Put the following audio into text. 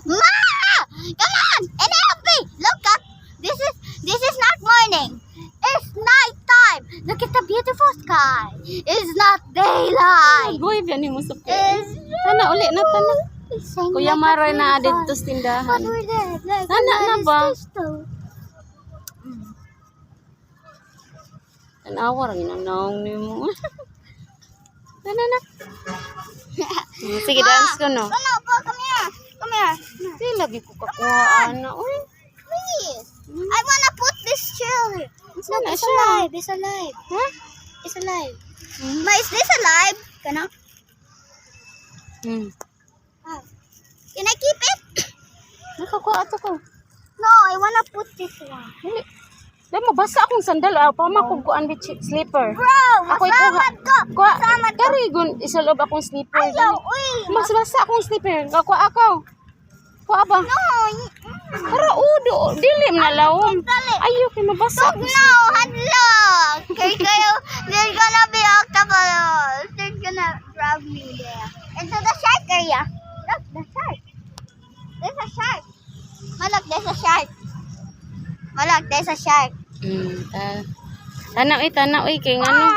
Ma! Come on! NLP! Look up! This is not morning. It's night time. Look at the beautiful sky. It's not daylight. Goy biyan ni mo sa It's Tana uli na tana. sing Kuya like a Maroy na beautiful- dito sa tindahan. What were that? Like, Tana na what is ba? this though? Tanawa rin ang naong ni mo. Tana na. Sige, dance ko no. No, po, come here. Come here. Di lagi ko kakuhaan na. Uy. Please. I wanna put this chair here. Look, na it's siya? alive. It's alive. Huh? It's alive. Ma, is this alive? Can I? Ah. Can I keep it? Nakakuha ato ko. No, I wanna put this one. Dili. Dahil mabasa akong sandal. Pamakuguan with slipper. Bro, Ako'y masamad ko. Kuha. Masamad ko. Karigon, isaloob akong slipper. Ayaw, Dili. uy. Mas basa akong slipper. Kuha ako. Kuha ba? No. Para udo. Dili na lawom. Dali. Ayaw kay mabasa. No, hadlock. They're gonna be octopus. They're gonna grab me there. Into the shark area. Look, the shark. There's a shark. Malak, there's a shark. Malak, there's a shark. Tanaw tanaw kay ngano.